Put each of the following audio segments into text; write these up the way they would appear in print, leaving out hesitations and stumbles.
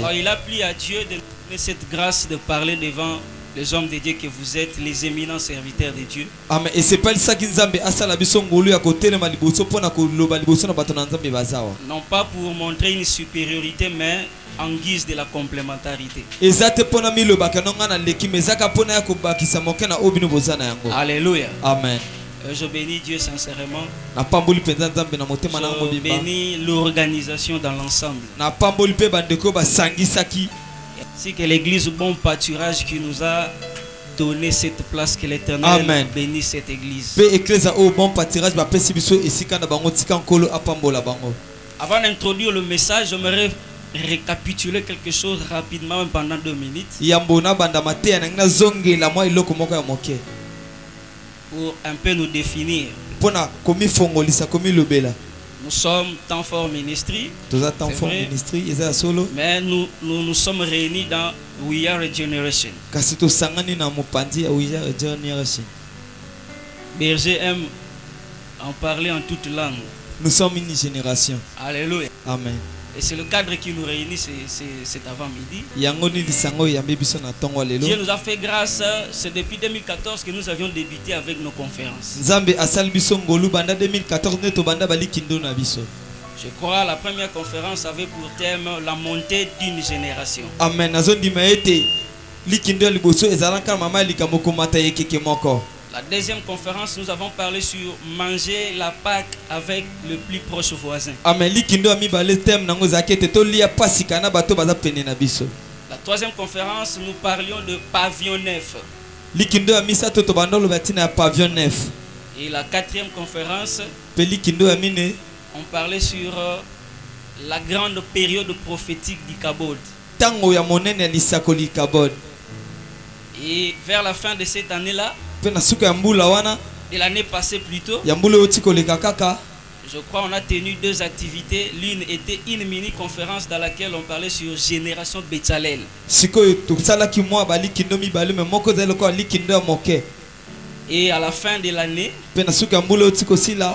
Alors il a plu à Dieu de nous donner cette grâce de parler devant les hommes de Dieu que vous êtes, les éminents serviteurs de Dieu. Amen. Et c'est pas ça qui nous a asala biso ngolu ya côté na maliboso pona ko loba liboso na bato na nzambe bazawa. Non pas pour montrer une supériorité, mais en guise de la complémentarité. Ezate pona mi loba kanonga na leki mezaka pona ya ko bakisa moke na obino bozana yango. Alléluia. Amen. Je bénis Dieu sincèrement. Na pamboli penza nzambe na motema na ngo bimba. Je bénis l'organisation dans l'ensemble. Na pamboli pe bandeko ba sangisaki. Ainsi que l'église Bon Pâturage qui nous a donné cette place, que l'Éternel bénisse cette église. Avant d'introduire le message, j'aimerais récapituler quelque chose rapidement pendant 2 minutes. Pour un peu nous définir. Nous sommes Temps Fort Ministry. Mais nous sommes réunis dans We Are a Generation. Berger aime en parler en toute langue. Nous sommes une génération. Alléluia. Amen. Et c'est le cadre qui nous réunit cet avant-midi. Dieu nous a fait grâce, c'est depuis 2014 que nous avions débuté avec nos conférences. Je crois la première conférence avait pour thème la montée d'une génération. Amen. La deuxième conférence, nous avons parlé sur manger la Pâque avec le plus proche voisin. Amen. La troisième conférence, nous parlions de pavillon neuf. Et la quatrième conférence, on parlait sur la grande période prophétique du Kabod. Et vers la fin de cette année-là, de l'année passée plutôt, je crois on a tenu 2 activités. L'une était une mini-conférence dans laquelle on parlait sur Génération Béthalel. Et à la fin de l'année, on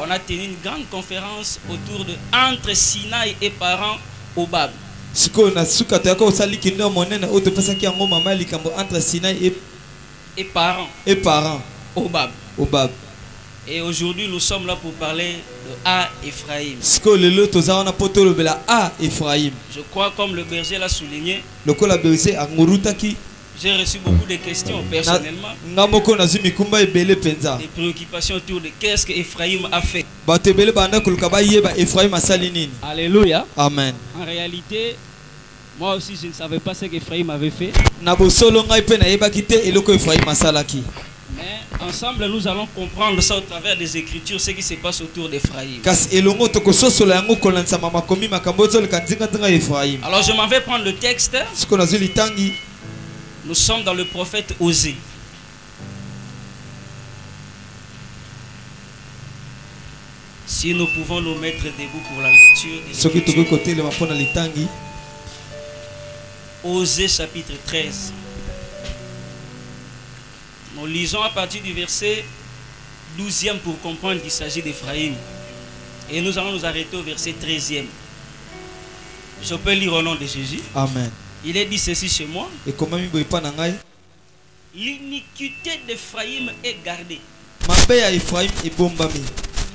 a tenu une grande conférence autour de Entre Sinaï et parents au Bab. Et parents au Bab. Et aujourd'hui nous sommes là pour parler de Ephraïm. Je crois comme le berger l'a souligné, j'ai reçu beaucoup de questions personnellement. Des préoccupations autour de qu'est-ce que Ephraïm a fait. Alléluia. Amen. En réalité, moi aussi je ne savais pas ce qu'Ephraïm avait fait. Mais ensemble nous allons comprendre ça au travers des Écritures, ce qui se passe autour d'Ephraïm. Alors je m'en vais prendre le texte. Nous sommes dans le prophète Osée. Si nous pouvons nous mettre debout pour la lecture. Osée chapitre 13. Nous lisons à partir du verset 12e pour comprendre qu'il s'agit d'Ephraïm. Et nous allons nous arrêter au verset 13e. Je peux lire au nom de Jésus. Amen. Il est dit ceci chez moi. L'iniquité d'Ephraïm est gardée.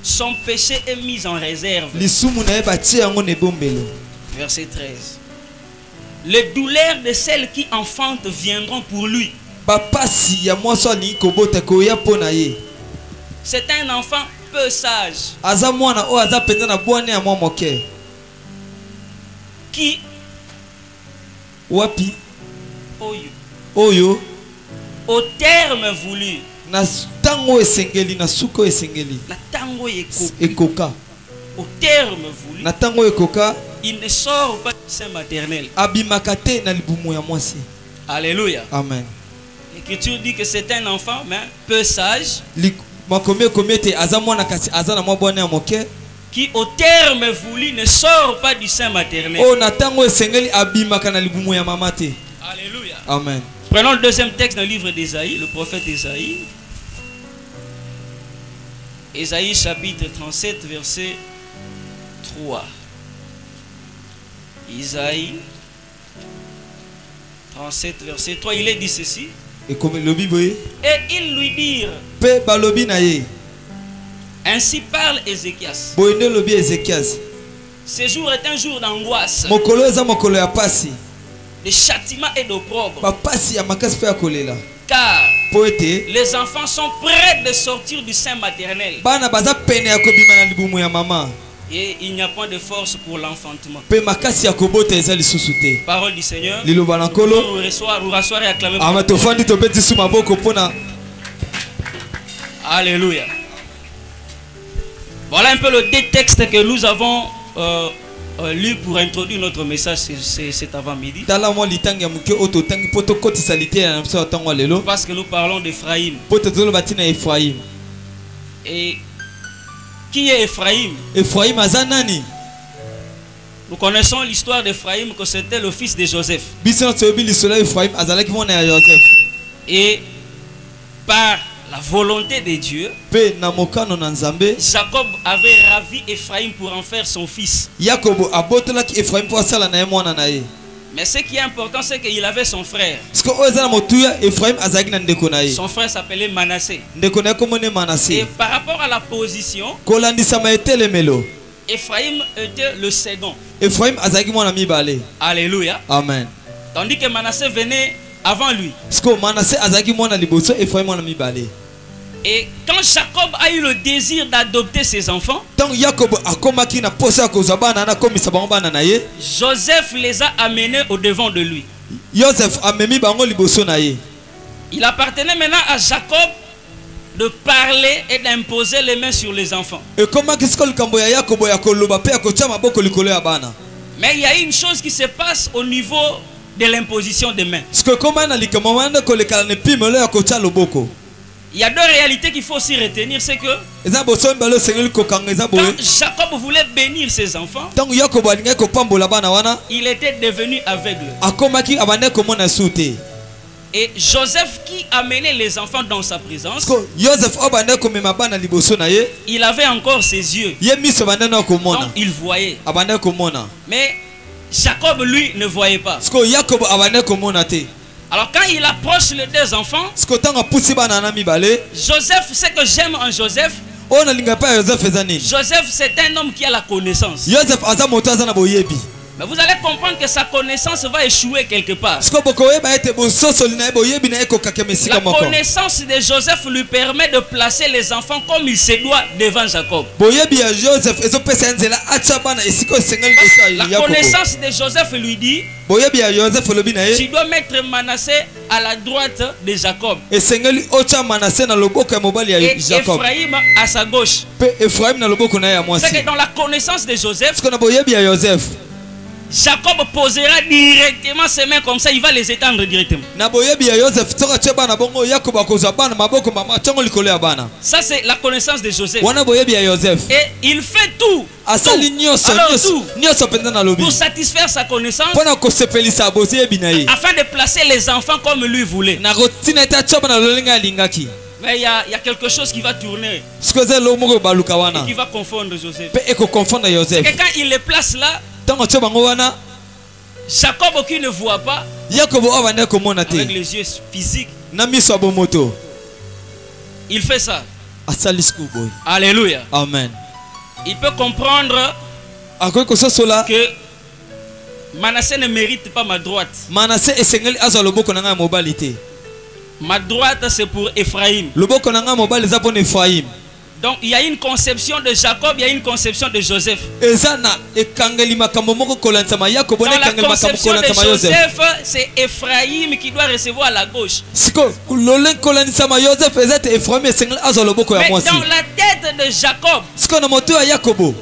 Son péché est mis en réserve. Verset 13. Les douleurs de celles qui enfantent viendront pour lui. C'est un enfant peu sage qui Oyo au terme voulu au terme voulu il ne sort pas du sein maternel. Alléluia. Amen. L'Écriture dit que c'est un enfant mais peu sage qui au terme voulu ne sort pas du sein maternel. Alléluia. Amen. Prenons le deuxième texte dans le livre d'Ésaïe, le prophète Ésaïe. Ésaïe chapitre 37 verset 3. Ésaïe 37, verset 3, il est dit ceci. Et ils lui dirent, ainsi parle Ézéchias. Ce jour est un jour d'angoisse, de châtiment et d'opprobre. Car les enfants sont prêts de sortir du sein maternel. Et il n'y a point de force pour l'enfantement. Parole du Seigneur. Nous rasseoir et acclamer. Alléluia. Voilà un peu le deux textes que nous avons lu pour introduire notre message cet avant-midi. Parce que nous parlons d'Ephraïm. Et qui est Ephraïm? Ephraïm azanani. Nous connaissons l'histoire d'Ephraïm, que c'était le fils de Joseph. Et par la volonté de Dieu, Jacob avait ravi Ephraïm pour en faire son fils. Mais ce qui est important, c'est qu'il avait son frère. Son frère s'appelait Manassé. Et par rapport à la position, Ephraïm était le second. Alléluia. Amen. Tandis que Manassé venait avant lui. Et quand Jacob a eu le désir d'adopter ses enfants, Joseph les a amenés au devant de lui. Il appartenait maintenant à Jacob de parler et d'imposer les mains sur les enfants. Mais il y a une chose qui se passe au niveau de l'imposition des mains. Il y a deux réalités qu'il faut aussi retenir, c'est que quand Jacob voulait bénir ses enfants, il était devenu aveugle. Et Joseph, qui amenait les enfants dans sa présence, il avait encore ses yeux, donc il voyait. Mais Jacob, lui, ne voyait pas. Alors quand il approche les deux enfants, Joseph, ce que j'aime en Joseph, Joseph, c'est un homme qui a la connaissance. Mais vous allez comprendre que sa connaissance va échouer quelque part. La connaissance de Joseph lui permet de placer les enfants comme il se doit devant Jacob. La connaissance de Joseph lui dit, tu dois mettre Manassé à la droite de Jacob et Ephraïm à sa gauche. C'est que dans la connaissance de Joseph, Jacob posera directement ses mains comme ça, il va les étendre directement. Ça c'est la connaissance de Joseph. Et il fait tout pour satisfaire sa connaissance, afin de placer les enfants comme lui voulait. Mais il y a quelque chose qui va tourner et qui va confondre Joseph. Et quand il les place là, Jacob qui ne voit pas avec les yeux physiques, il fait ça. Alléluia. Amen. Il peut comprendre que Manassé ne mérite pas ma droite. Ma droite c'est pour Ephraïm. Donc il y a une conception de Jacob, il y a une conception de Joseph. Dans la conception de Joseph, c'est Ephraïm qui doit recevoir à la gauche. Mais dans la tête de Jacob,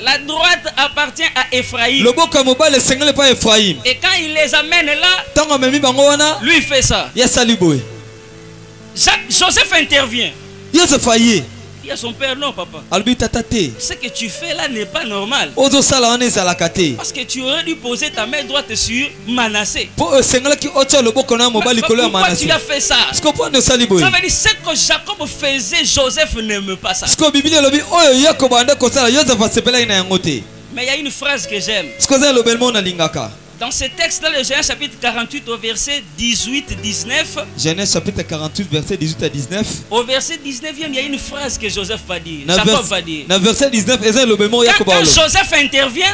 la droite appartient à Ephraïm. Et quand il les amène là, lui il fait ça. Joseph intervient. Il y a son père, non papa. Ce que tu fais là n'est pas normal. Parce que tu aurais dû poser ta main droite sur Manassé. Pourquoi tu as fait ça? Ça veut dire ce que Jacob faisait, Joseph n'aime pas ça. Mais il y a une phrase que j'aime. Dans ce texte-là, le Genèse chapitre 48 au verset 18-19. Genèse chapitre 48 verset 18 à 19. Au verset 19, il y a une phrase que Joseph va dire. Jacob va dire. Dans verset 19, quand Joseph intervient,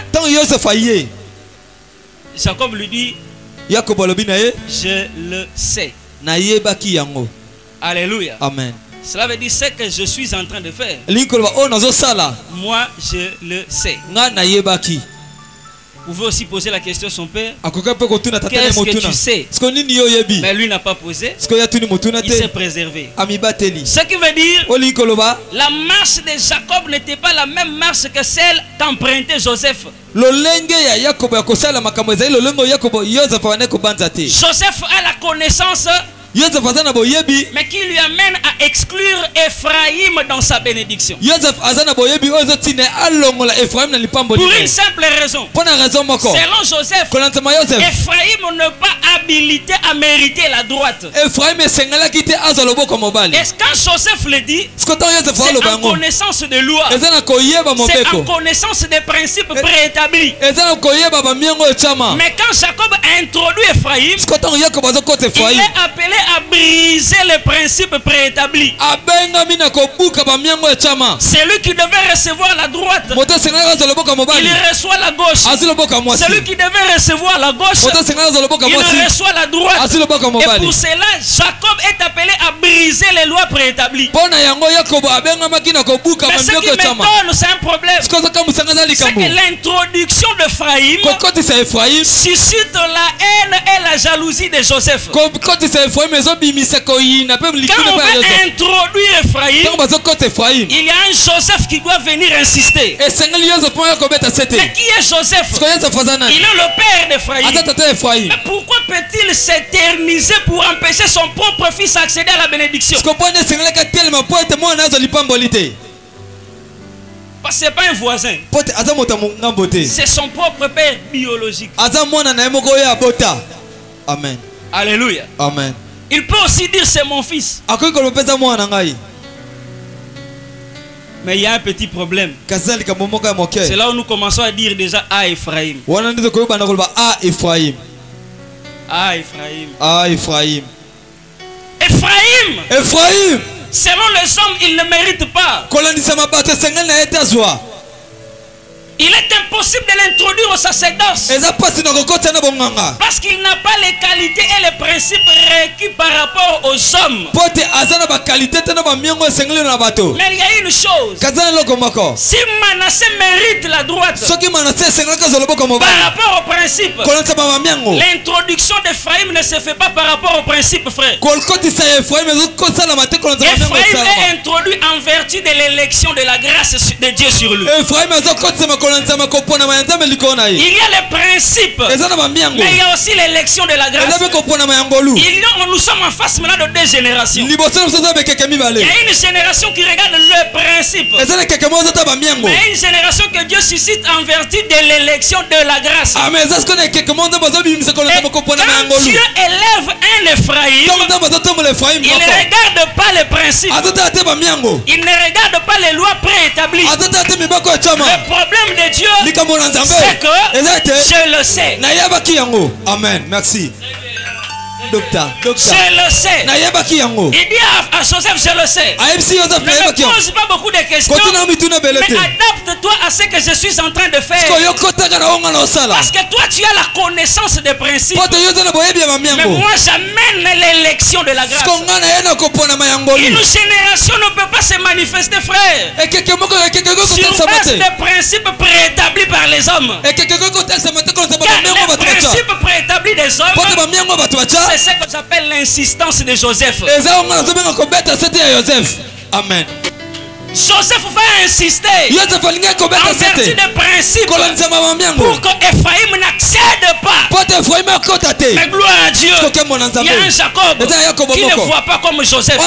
Jacob lui dit, je le sais. Alléluia. Amen. Cela veut dire ce que je suis en train de faire. Moi, je le sais. Vous pouvez aussi poser la question à son père. Qu'est-ce que tu sais? Mais lui n'a pas posé. Il s'est préservé. Ce qui veut dire, la marche de Jacob n'était pas la même marche que celle qu'empruntait Joseph. Joseph a la connaissance, mais qui lui amène à exclure Ephraïm dans sa bénédiction. Pour une simple raison. Selon Joseph, Ephraïm n'est pas habilité à mériter la droite. Et quand Joseph le dit, c'est en connaissance de loi, c'est en connaissance des principes préétablis. Mais quand Jacob a introduit Ephraïm, il est appelé à briser les principes préétablis. Celui qui devait recevoir la droite, il reçoit la gauche. Celui qui devait recevoir la gauche, il reçoit la droite. Et pour cela, Jacob est appelé à briser les lois préétablies. Mais ce qui m'étonne, c'est un problème. C'est que l'introduction d'Ephraïm suscite la haine et la jalousie de Joseph. Quand on veut introduire Ephraïm, il y a un Joseph qui doit venir insister. Mais qui est Joseph? Il est le père d'Ephraïm. Mais pourquoi peut-il s'éterniser pour empêcher son propre fils d'accéder à la bénédiction? Parce que ce n'est pas un voisin. C'est son propre père biologique. Amen. Alléluia. Amen. Il peut aussi dire c'est mon fils. Mais il y a un petit problème. C'est là où nous commençons à dire déjà à Ephraïm. Ephraïm. Selon les hommes, il ne mérite pas. Il est impossible de l'introduire au sacerdoce parce qu'il n'a pas les qualités et les principes requis par rapport aux hommes. Mais il y a une chose. Si Manassé mérite la droite par rapport au principe, l'introduction d'Ephraïm ne se fait pas par rapport au principe, frère. Ephraïm est introduit en vertu de l'élection de la grâce de Dieu sur lui. Il y a les principes, mais il y a aussi l'élection de la grâce. Nous sommes en face maintenant de deux générations. Il y a une génération qui regarde le principe, mais une génération que Dieu suscite en vertu de l'élection de la grâce. Et quand Dieu élève un Ephraïm, il ne regarde pas les principes, il ne regarde pas les lois préétablies. Le problème de Dieu, c'est que je le sais. Amen. Merci. Docteur. Je le sais. Il dit à Joseph, je le sais. Ne me pose pas beaucoup de questions, mais adapte-toi à ce que je suis en train de faire. Parce que toi, tu as la connaissance des principes. Mais moi, j'amène l'élection de la grâce. Une génération ne peut pas se manifester, frère, sur base des principes préétablis par les hommes. Car les principes préétablis des hommes, c'est ce que j'appelle l'insistance de Joseph. Amen. Joseph va insister en vertu des principes pour que Ephraïm n'accède pas. Mais gloire à Dieu, il y a un Jacob qui ne voit pas comme Joseph.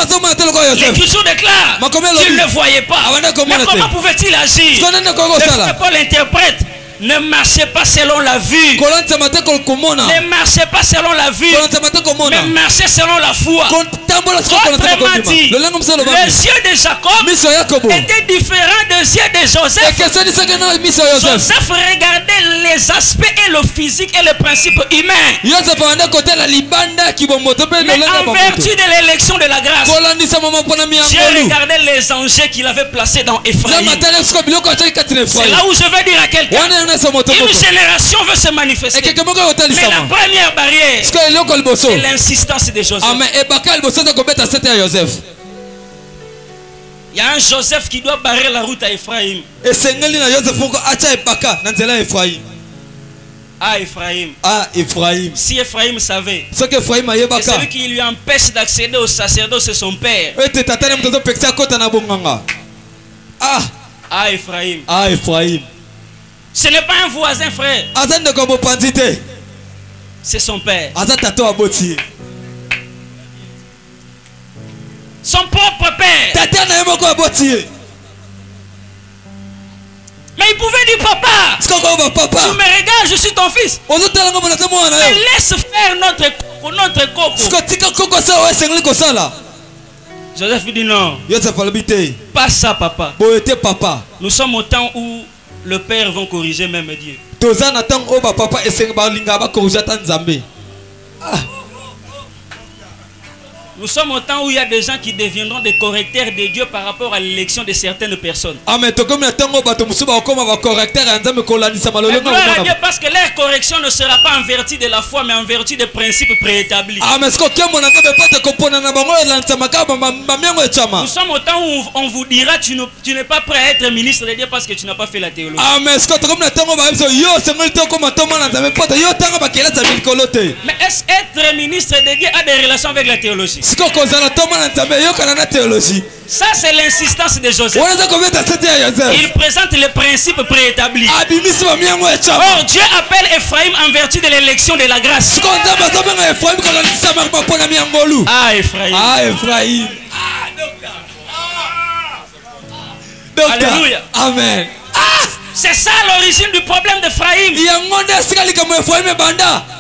L'Écriture déclare qu'il ne voyait pas. Mais comment pouvait-il agir? Le frère Paul interprète. Ne marchez pas selon la vue. Ne marchez pas selon la vue. Mais marchez selon la foi. Autrement dit, les yeux de Jacob étaient différents des yeux de Joseph. Joseph regardait les aspects et le physique et le principe humain. Mais en vertu de l'élection de la grâce, Dieu regardait les enjeux qu'il avait placés dans Ephraïm. C'est là où je veux dire à quelqu'un, une génération veut se manifester. Mais la première barrière, c'est l'insistance de Joseph. Il y a un Joseph qui doit barrer la route à Ephraïm. Ephraïm. Si Ephraïm savait que celui qui lui empêche d'accéder au sacerdoce, c'est son père. Ephraïm. Ce n'est pas un voisin, frère. C'est son père. Son propre père. Mais il pouvait dire papa. Tu me regardes, je suis ton fils. Mais laisse faire notre coco. Joseph dit non. Pas ça, papa. Nous sommes au temps où le père va corriger même Dieu. Nous sommes au temps où il y a des gens qui deviendront des correcteurs de Dieu par rapport à l'élection de certaines personnes. Gloire à Dieu, parce que leur correction ne sera pas en vertu de la foi, mais en vertu des principes préétablis. Nous sommes au temps où on vous dira tu n'es pas prêt à être ministre de Dieu parce que tu n'as pas fait la théologie. Mais est-ce être ministre de Dieu a des relations avec la théologie? Ça c'est l'insistance de Joseph. Il présente les principes préétablis. Or Dieu appelle Ephraïm en vertu de l'élection de la grâce. Ephraïm. Alléluia. Amen. C'est ça l'origine du problème d'Ephraïm.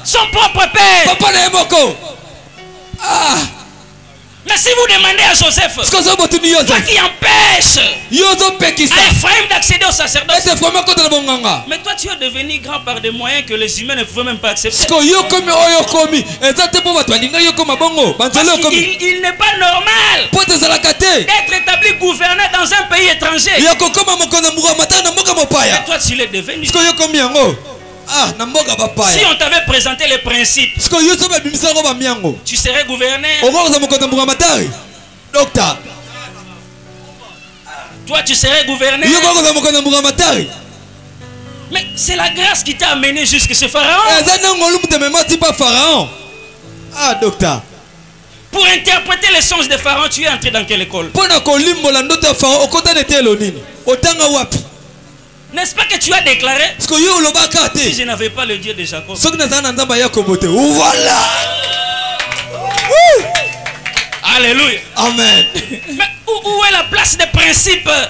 Son propre père. Mais si vous demandez à Joseph, toi qui empêche à Ephraïm d'accéder au sacerdoce, mais toi tu es devenu grand par des moyens que les humains ne pouvaient même pas accepter. Parce qu'il n'est pas normal d'être établi gouverneur dans un pays étranger. Mais toi tu l'es devenu. Si on t'avait présenté les principes, tu serais gouverneur. Toi tu serais gouverneur. Mais c'est la grâce qui t'a amené jusque ce pharaon. Pour interpréter les songes de pharaon, tu es entré dans quelle école? N'est-ce pas que tu as déclaré? Si je n'avais pas le Dieu de Jacob. Voilà. Alléluia. Amen. Mais où est la place des principes dans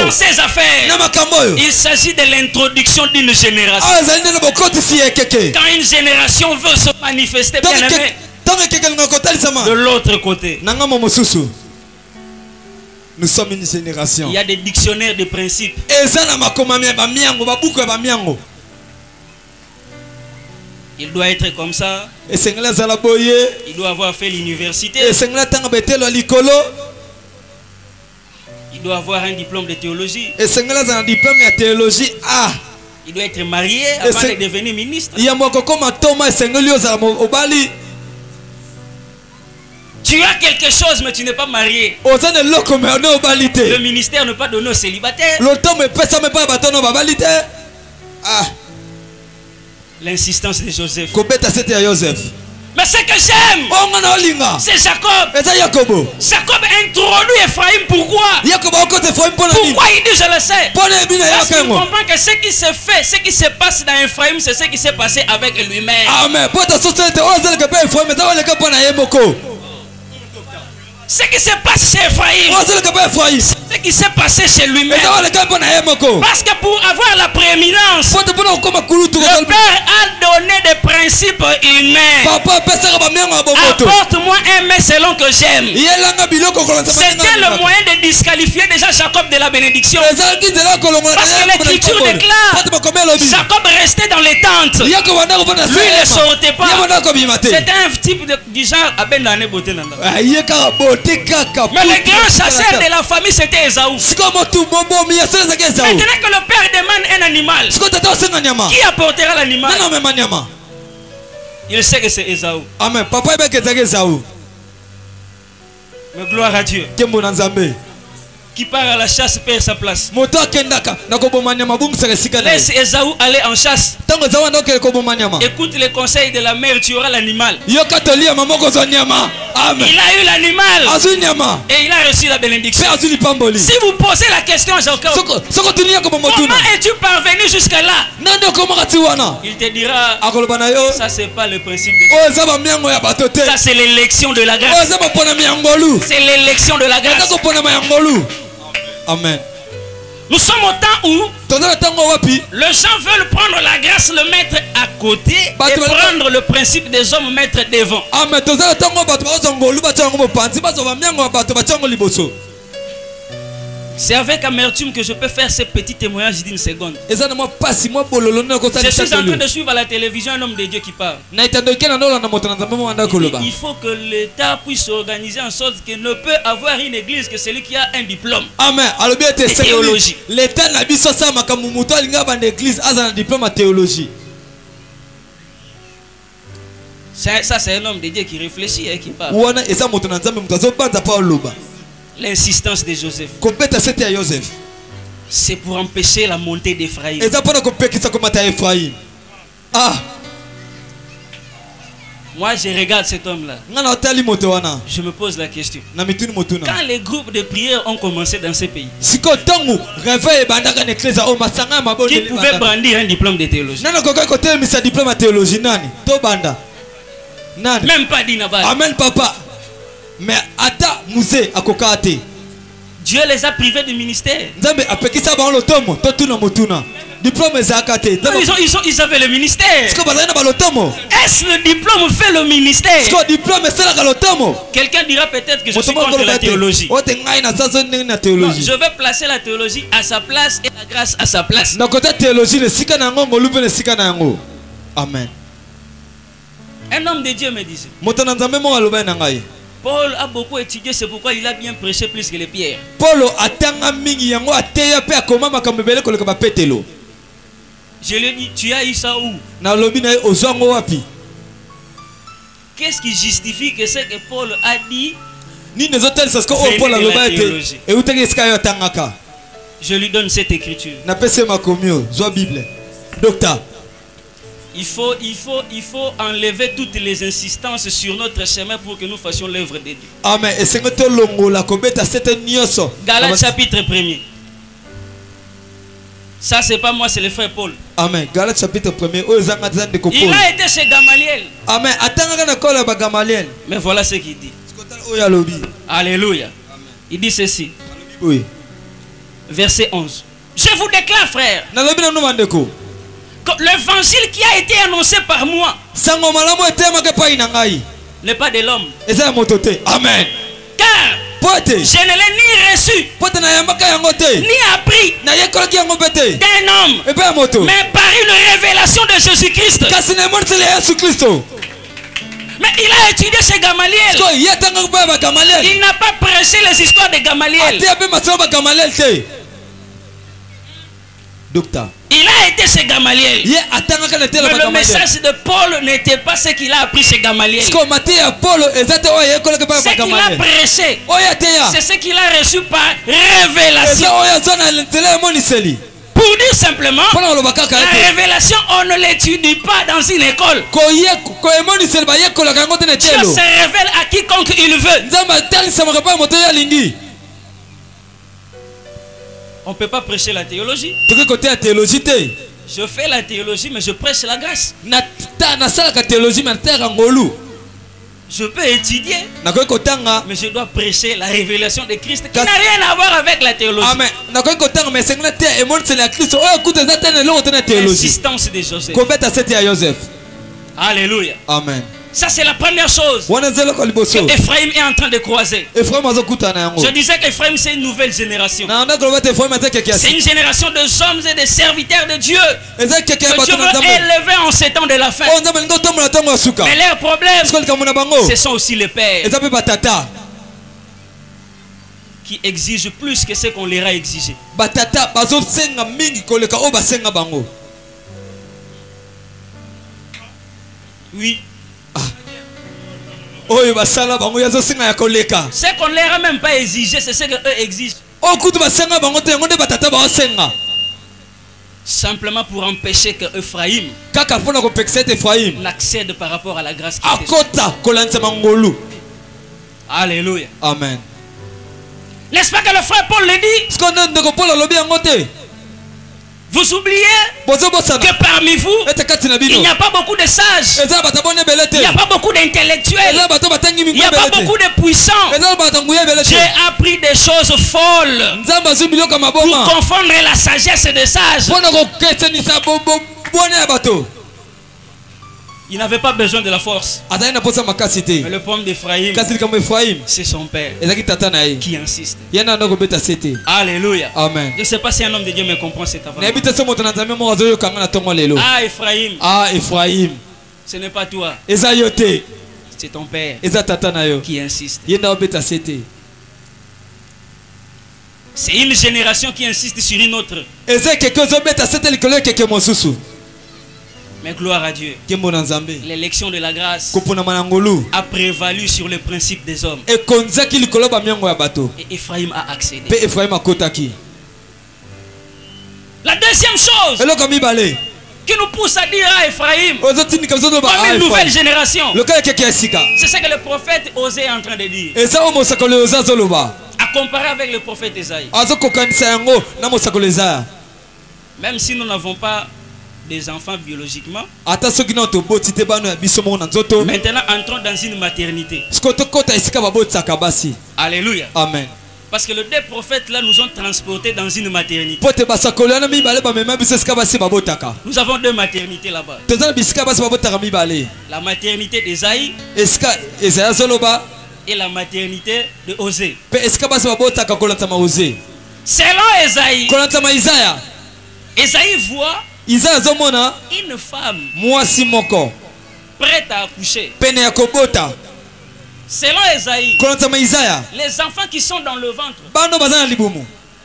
ces affaires? Il s'agit de l'introduction d'une génération. Quand une génération veut se manifester, bien aimé, de l'autre côté, nous sommes une génération. Il y a des dictionnaires de principes. Il doit être comme ça. Il doit avoir fait l'université. Il doit avoir un diplôme de théologie. Il doit être marié avant de devenir ministre. Tu as quelque chose mais tu n'es pas marié. Le ministère ne pas donné aux célibataires. L'insistance de Joseph. Mais ce que j'aime, c'est Jacob. Jacob introduit Ephraïm. Pourquoi? Pourquoi il dit je le sais? Parce qu'il comprend que ce qui se fait, ce qui se passe dans Ephraïm, c'est ce qui s'est passé avec lui-même. Ce qui se passe chez Ephraïm, ce qui s'est passé chez lui-même. Parce que pour avoir la prééminence, le Père a donné des principes humains. Apporte-moi un mets selon que j'aime. C'était le moyen de disqualifier déjà Jacob de la bénédiction. Parce que l'écriture déclare Jacob restait dans les tentes. Lui ne sortait pas. C'était un type du genre Abendane Boté Nanda. Mais le grand chasseur de la famille c'était Esaü. Maintenant que le père demande un animal, qui apportera l'animal? Il sait que c'est Esaü. Amen. Papa est Esaü. Mais gloire à Dieu. Qui part à la chasse perd sa place. Laisse Esaü aller en chasse. Écoute les conseils de la mère, tu auras l'animal. Il a eu l'animal et il a reçu la bénédiction. Si vous posez la question à Jacob, comment es-tu parvenu jusqu'à là? Il te dira, ça c'est pas le principe de Dieu. Ça c'est l'élection de la grâce. C'est l'élection de la grâce. Amen. Nous sommes au temps où les gens veulent prendre la grâce, le mettre à côté et prendre le principe des hommes, mettre devant. Amen. C'est avec amertume que je peux faire ces petits témoignages d'une seconde. Je suis en train de suivre à la télévision un homme de Dieu qui parle. Il faut que l'État puisse s'organiser en sorte qu'il ne peut avoir une église que celui qui a un diplôme. Amen. De théologie. L'État n'a pas ça, mais comme une église a un diplôme en théologie. Ça, c'est un homme de Dieu qui réfléchit et qui parle. L'insistance de Joseph, c'est pour empêcher la montée d'Ephraïm. Moi je regarde cet homme-là. Je me pose la question. Quand les groupes de prière ont commencé dans ces pays, qui pouvait brandir un diplôme de théologie? Même pas d'Inabal. Amen papa. Mais Ata Musée à Kokate. Dieu les a privés du ministère. Ils avaient le ministère. Est-ce le diplôme fait le ministère? Quelqu'un dira peut-être que je suis contre la théologie. Non, je vais placer la théologie à sa place et la grâce à sa place. Amen. Un homme de Dieu me disait, Paul a beaucoup étudié, c'est pourquoi il a bien prêché plus que les pierres. Je lui ai dit, tu as eu ça où? Qu'est-ce qui justifie que ce que Paul a dit? Je lui donne cette écriture. Docteur. Il faut enlever toutes les insistances sur notre chemin pour que nous fassions l'œuvre de Dieu. Amen. Galates chapitre 1er. Ça c'est pas moi, c'est le frère Paul. Amen. Galates chapitre 1er. Il a été chez Gamaliel. Amen. Mais voilà ce qu'il dit. Alléluia. Il dit ceci. Oui. Verset 11. Je vous déclare, frère, l'évangile qui a été annoncé par moi n'est pas de l'homme. Amen. Car je ne l'ai ni reçu ni appris d'un homme, mais par une révélation de Jésus-Christ. Mais il a étudié chez Gamaliel. Il n'a pas prêché les histoires de Gamaliel. Docteur. Il a été chez Gamaliel. Mais le message de Paul n'était pas ce qu'il a appris chez Gamaliel. Ce qu'il a prêché, c'est ce qu'il a reçu par révélation. Pour dire simplement, la révélation, on ne l'étudie pas dans une école. Dieu se révèle à quiconque il veut. On ne peut pas prêcher la théologie. Je fais la théologie, mais je prêche la grâce. Je peux étudier, mais je dois prêcher la révélation de Christ qui n'a rien à voir avec la théologie. Amen. L'insistance de Joseph. Alléluia. Amen. Ça c'est la première chose que Ephraim est en train de croiser. Je disais qu'Ephraim c'est une nouvelle génération. C'est une génération de hommes et de serviteurs de Dieu que Dieu veut élever en ces temps de la fin. Mais leur problème, ce sont aussi les pères qui exigent plus que ce qu'on leur a exigé. Oui. Ce qu'on leur a même pas exigé, c'est ce qu'eux exigent. Simplement pour empêcher que Ephraim n'accède par rapport à la grâce qui est. Alléluia. Amen. N'est-ce pas que le frère Paul le dit? Vous oubliez que parmi vous, il n'y a pas beaucoup de sages, il n'y a pas beaucoup d'intellectuels, il n'y a pas beaucoup de puissants. J'ai appris des choses folles pour confondre la sagesse des sages. Il n'avait pas besoin de la force. Mais le problème d'Ephraim, c'est son père qui insiste. Alléluia. Amen. Je ne sais pas si un homme de Dieu me comprend cet avant. Ah, Ephraim. Ce n'est pas toi. C'est ton père qui insiste. C'est une génération qui insiste sur une autre. Mais gloire à Dieu. L'élection de la grâce a prévalu sur le principe des hommes. Et Ephraim a accédé. La deuxième chose qui nous pousse à dire à Ephraim, comme une nouvelle génération, c'est ce que le prophète Osée est en train de dire. À comparer avec le prophète Esaïe. Même si nous n'avons pas des enfants biologiquement, maintenant entrons dans une maternité. Alléluia. Amen. Parce que les deux prophètes là nous ont transportés dans une maternité. Nous avons deux maternités là-bas. La maternité d'Esaïe et la maternité de Osée. Selon Esaïe, Esaïe voit une femme prête à accoucher. Selon Esaïe, les enfants qui sont dans le ventre,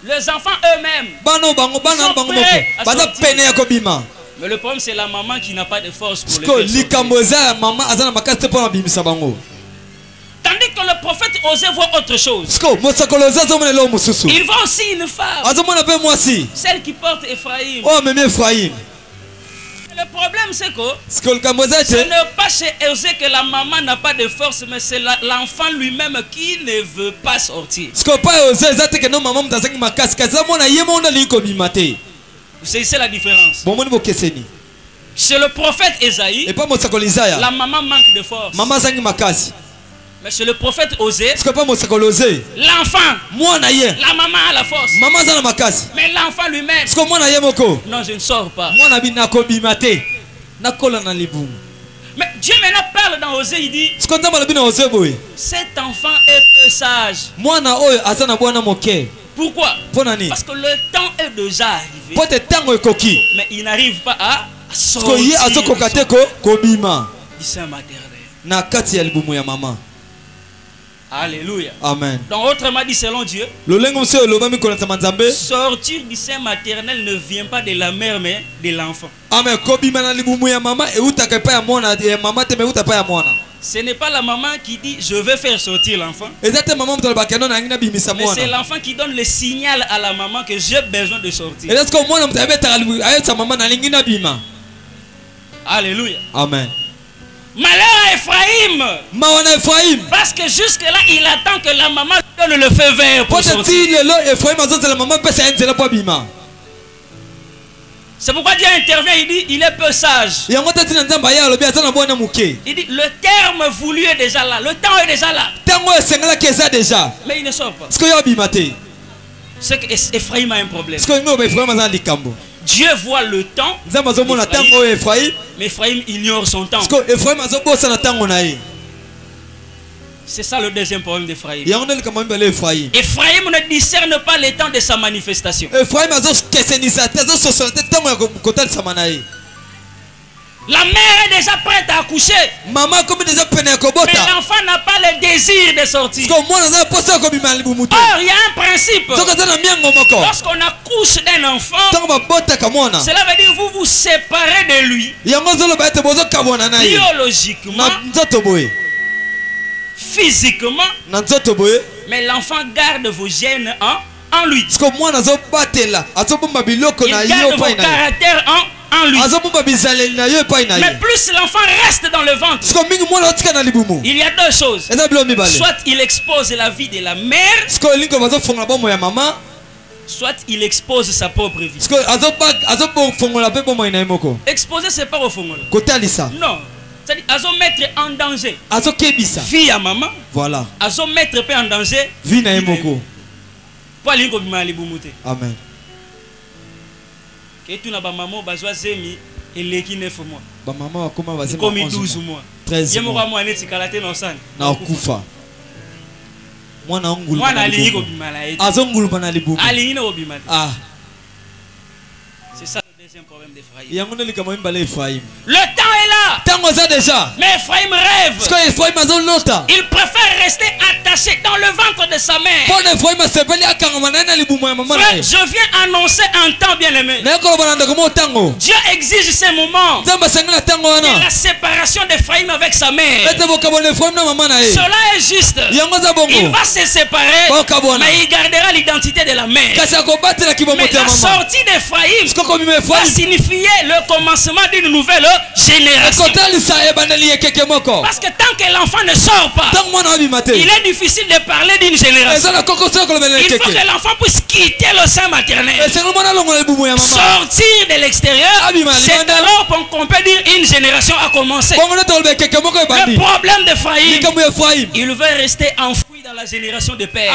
les enfants eux-mêmes sont prêts à sortir. Mais le problème c'est la maman qui n'a pas de force pour le faire. Tandis que le prophète Osée voit autre chose. Il voit aussi une femme, celle qui porte Ephraim. Le problème c'est que ce n'est pas chez Osée que la maman n'a pas de force, mais c'est l'enfant lui-même qui ne veut pas sortir. Vous saisissez la différence? Chez le prophète Esaïe, la maman manque de force. Mais chez le prophète Osée, l'enfant, la maman a la force. Mais l'enfant lui-même, non, je ne sors pas. Mais Dieu maintenant parle dans Osée, il dit, cet enfant est peu sage. Pourquoi? Parce que le temps est déjà arrivé. Mais il n'arrive pas à sortir du sein maternel. Alléluia. Amen. Donc autrement dit, selon Dieu, sortir du sein maternel ne vient pas de la mère mais de l'enfant. Amen. Ce n'est pas la maman qui dit je veux faire sortir l'enfant, mais c'est l'enfant qui donne le signal à la maman que j'ai besoin de sortir. Alléluia. Amen. Malheur à Ephraim. Parce que jusque là il attend que la maman donne le feu vert pour sortir. C'est pourquoi Dieu intervient, il dit, il est peu sage. Il dit, le terme voulu est déjà là, le temps est déjà là. Mais il ne sort pas. C'est qu'Ephraïm a un problème. Dieu voit le temps, mais Ephraïm ignore son temps. C'est ça le deuxième problème d'Ephraïm. Ephraïm ne discerne pas les temps de sa manifestation. La mère est déjà prête à accoucher. Mais l'enfant n'a pas le désir de sortir. Or, il y a un principe. Lorsqu'on accouche d'un enfant, cela veut dire que vous vous séparez de lui. Biologiquement, physiquement, mais l'enfant garde vos gènes en lui. Il garde vos caractères en lui. Mais plus l'enfant reste dans le ventre, il y a deux choses. Soit il expose la vie de la mère, soit il expose sa propre vie. Exposer, c'est pas au fond. Non. C'est-à-dire, azo mettre en danger vie à maman. Voilà. Azo mettre en danger vie na yemoko. Amen. Que tu n'as pas maman bazwa zemi eleki 9 mois. Ba maman akoma bazema 12 mois. 13 mois. Moi neti kalate na osana. Na okufa. Mwana ngulu. Mwana alingi ko bimala eti. Azo ngulu bana libumu. Alingi na obimala. Ah. C'est ça le deuxième problème d'Ephraïm. Le temps est là. Mais Ephraïm rêve. Il préfère rester attaché dans le ventre de sa mère. Frère, je viens annoncer un temps bien aimé. Dieu exige ces moments. Et la séparation d'Ephraïm avec sa mère. Cela est juste. Il va se séparer, mais il gardera l'identité de la mère. Mais la sortie d'Ephraïm va signifier le commencement d'une nouvelle génération. Parce que tant que l'enfant ne sort pas, il est difficile de parler d'une génération. Il faut que l'enfant puisse quitter le sein maternel, sortir de l'extérieur. C'est alors qu'on peut dire une génération a commencé. Le problème d'Ephraïm, il veut rester enfoui dans la génération de père.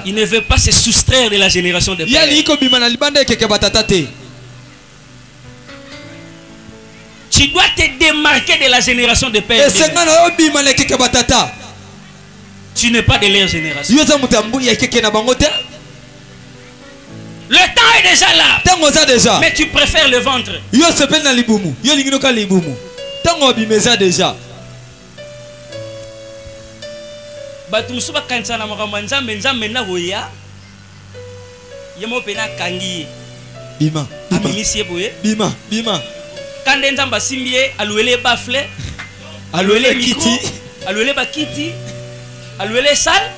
Il ne veut pas se soustraire de la génération de père. Tu dois te démarquer de la génération de père. Tu n'es pas de leur génération. Le temps est déjà là. Mais tu préfères le ventre. Bima, bima, bima. Quand Nzamba Simbie, alouele bafle, alouele kiti, alouele bakiti, alouele sal,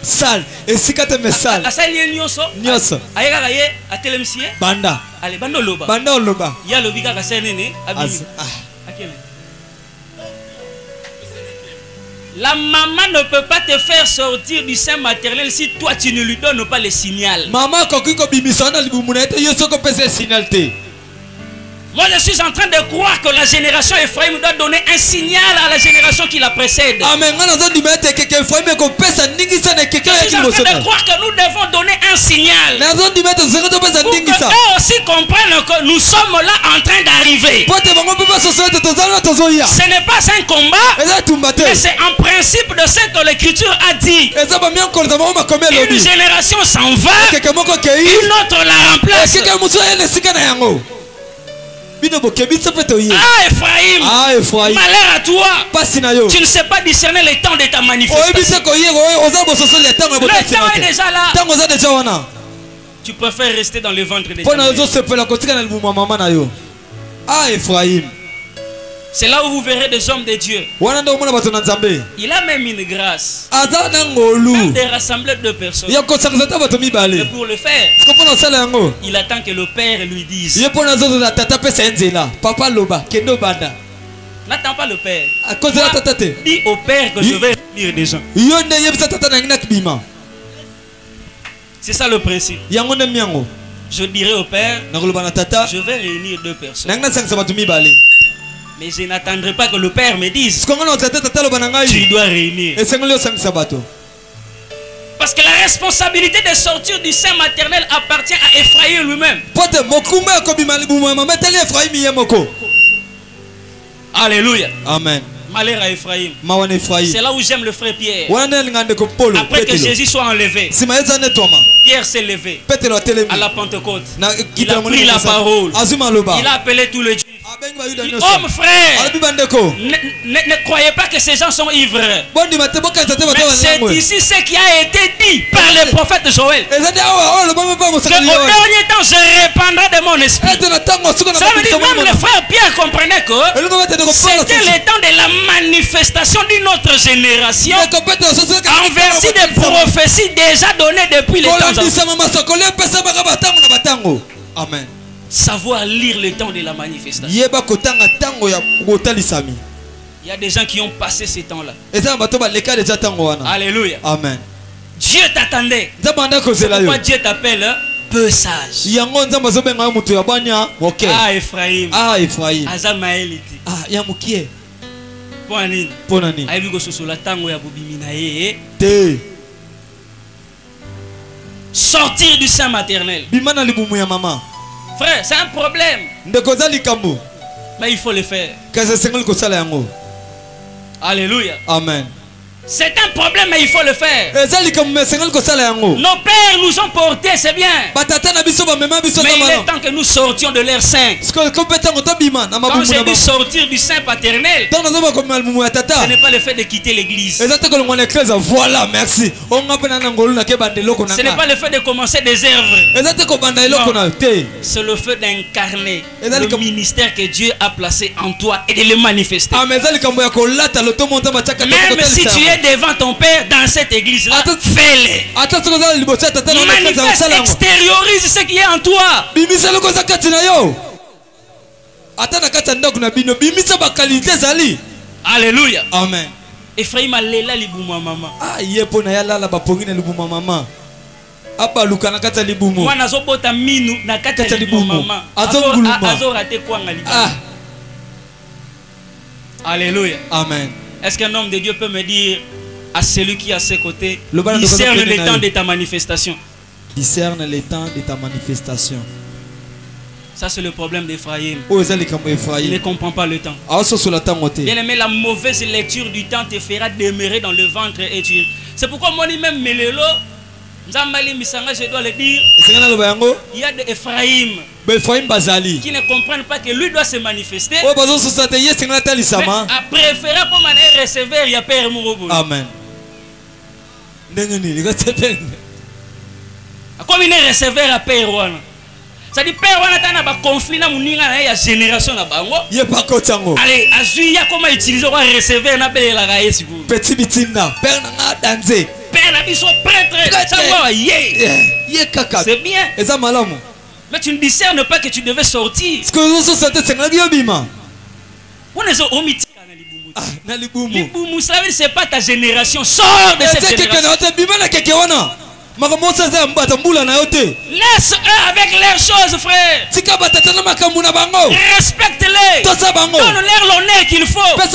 sal. Et si quand tu me sal, asali nyoso, nyoso. Ayega gaye, atelemsie. Banda. Allez, banda loba. Banda loba. Ya lobika kasenene, abimi. La maman ne peut pas te faire sortir du sein maternel si toi tu ne lui donnes pas le signal. Maman, moi je suis en train de croire que la génération Ephraïm doit donner un signal à la génération qui la précède. Amen. Je suis en train de croire que nous devons donner un signal pour que eux aussi comprennent que nous sommes là en train d'arriver. Ce n'est pas un combat, mais c'est en principe de ce que l'Écriture a dit. Une génération s'en va, une autre la remplace. Ah Ephraïm, malheur à toi. Tu ne sais pas discerner les temps de ta manifestation. Le temps est déjà là. Tu préfères rester dans le ventre de ta mère. Ah Ephraïm. C'est là où vous verrez des hommes de Dieu. Il a même une grâce de rassembler deux personnes. Mais pour le faire, il attend que le Père lui dise. N'attends pas le Père. Dis au Père que je vais réunir des gens. C'est ça le principe. Je dirai au père, je vais réunir 2 personnes. Mais je n'attendrai pas que le père me dise, tu dois réunir. Parce que la responsabilité de sortir du sein maternel appartient à Ephraïm lui-même. Alléluia. Amen. Malheur à Ephraïm. C'est là où j'aime le frère Pierre. Après que Jésus soit enlevé, Pierre s'est levé à la Pentecôte. Il a pris la parole. Il a appelé tous les Juifs. Homme frère, ne croyez pas que ces gens sont ivres. Mais c'est ici ce qui a été dit par le prophète Joël. Que au dernier temps je répandrai de mon esprit. Ça veut dire même le frère Pierre comprenait que c'était le temps de la manifestation d'une autre génération en vertu des prophéties déjà données depuis les temps. Amen. Savoir lire le temps de la manifestation. Il y a des gens qui ont passé ces temps-là. Alléluia. Amen. Dieu t'attendait. Pourquoi Dieu t'appelle peu sage? Ah, Ephraïm. Ah, Ephraïm. Azamaël. Ah, Yamukie. Ponani. Ponani. Sortir du sein maternel. Frère, c'est un problème. Mais il faut le faire. Alléluia. Amen. C'est un problème, mais il faut le faire. Nos pères nous ont portés, c'est bien. Mais il est temps que nous sortions de leur sein. Quand j'ai dû sortir du sein paternel, ce n'est pas le fait de quitter l'église. Voilà, merci. Ce n'est pas le fait de commencer des œuvres. C'est le fait d'incarner le ministère que Dieu a placé en toi et de le manifester. Même si tu es devant ton père dans cette église là, fais-le. Manifeste, extériorise ce qui est en toi. Alléluia. Amen. Ephraïm a lela libuma maman. Ah, yepona yalala bapongine libuma maman. Abaluka na kata libumu. Mwana zobota minu na kata libuma maman. Azo raté quoi ngalibu. Ah. Alléluia. Amen. Est-ce qu'un homme de Dieu peut me dire à celui qui est à ses côtés, discerne le temps de ta manifestation? Discerne le temps de ta manifestation. Ça c'est le problème d'Ephraïm. Il ne comprend pas le temps. Bien aimé, la mauvaise lecture du temps te fera demeurer dans le ventre et tu... C'est pourquoi moi même Melelo, je dois le dire, il y a des Ephraïm qui ne comprennent pas que lui doit se manifester. Mais à préférer comme un receveur, il y a Père Mourobo. Amen. Comme il est receveur à Père Wana. Ça dit Père Wana t'a un conflit dans la génération na bango. Allez, Azuya comment utiliser un receveur na belle la gaïe si vous. Petit bitina, Père na danser. Père na biso prêtre. C'est bien. Mais tu ne discernes pas que tu devais sortir. Libumu, ça veut dire c'est pas ta génération. Sors de cette génération. Laisse-eux avec leurs choses, frère. Respecte-les. Donne-leur l'honneur qu'il faut. Mais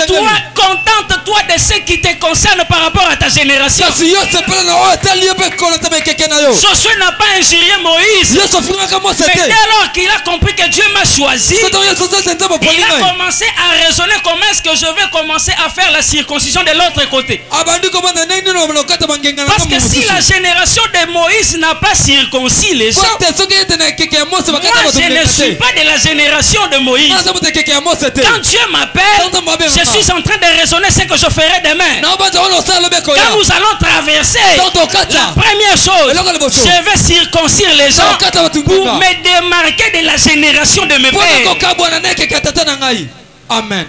toi, contente-toi de ce qui te concerne par rapport à ta génération. Josué n'a pas injurié Moïse. Mais dès lors qu'il a compris que Dieu m'a choisi, il a commencé à raisonner comment est-ce que je vais commencer à faire la circoncision de l'autre côté. Parce que si la génération de Moïse n'a pas circoncis les gens, moi je ne suis pas de la génération de Moïse. Quand Dieu m'appelle, je suis en train de raisonner ce que je ferai demain. Quand nous allons traverser, la première chose, je vais circoncire les gens pour me démarquer de la génération de mes pères. Amen.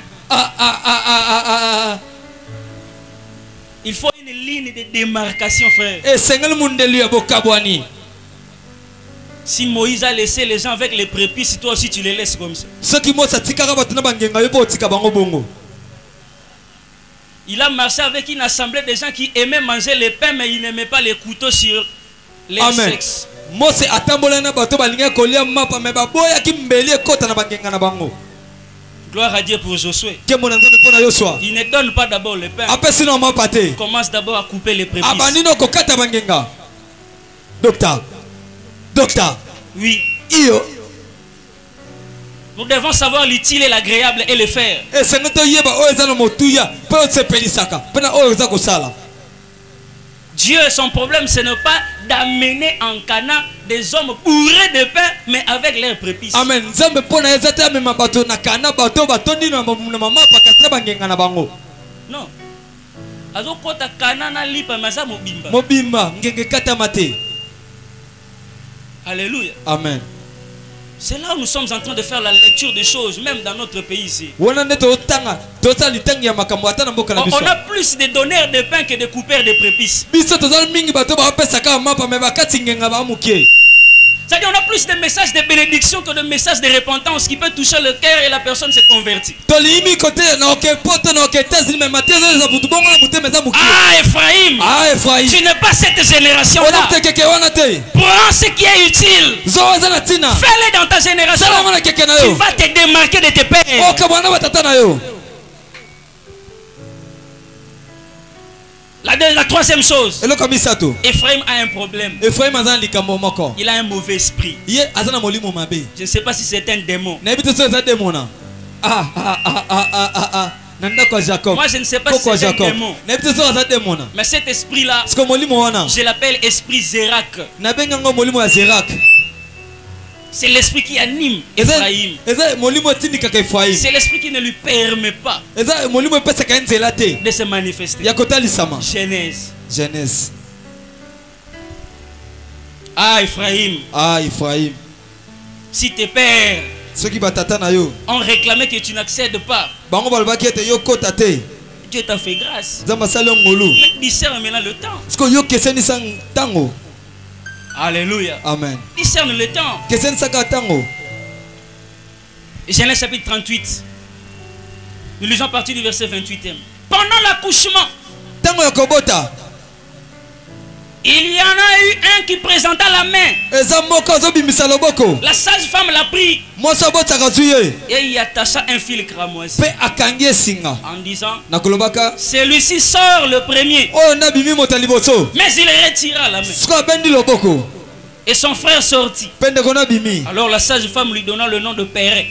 Il faut une ligne de démarcation, frère. Si Moïse a laissé les gens avec les prépuces, toi aussi tu les laisses comme ça. Il a marché avec une assemblée de gens qui aimaient manger les pains, mais ils n'aimaient pas les couteaux sur les sexes. Mose atambola na bato balinga kolia mapa me baboya ki mbeli ekota na bangenga na bango. Gloire à Dieu pour Josué. Il ne donne pas d'abord le pain. Il commence d'abord à couper les prépuces. Docteur. Oui. Nous devons savoir l'utile et l'agréable et le faire. Dieu, son problème, ce n'est pas d'amener en Cana des hommes bourrés de pain, mais avec leurs prépuces. Amen. Non. Alléluia. Amen. C'est là où nous sommes en train de faire la lecture des choses, même dans notre pays ici. On a plus de donneurs de pain que de coupeurs de prépuces. C'est-à-dire on a plus de messages de bénédiction que de messages de repentance qui peut toucher le cœur et la personne se convertit. Ah Ephraïm, tu n'es pas cette génération-là. Prends ce qui est utile. Fais-le dans ta génération. Tu vas te démarquer de tes pères. La troisième chose, Ephraïm a un problème. Il a un mauvais esprit. Je ne sais pas si c'est un démon. Moi je ne sais pas si c'est un démon. Mais cet esprit-là, je l'appelle esprit Zérak. C'est l'esprit qui anime Ephraïm. C'est l'esprit qui ne lui permet pas de se manifester. Genèse. Ah Ephraïm. Si tes pères ont réclamé que tu n'accèdes pas, Dieu t'a fait grâce. Mais discerne maintenant le temps. Alléluia. Amen. Discerne le temps. Genèse chapitre 38. Nous lisons à partir du verset 28. Pendant l'accouchement, il y en a eu un qui présenta la main. La sage-femme l'a pris et il attacha un fil cramoisi en disant, celui-ci sort le premier. Mais il retira la main. Et son frère sortit. Alors la sage-femme lui donna le nom de Péré.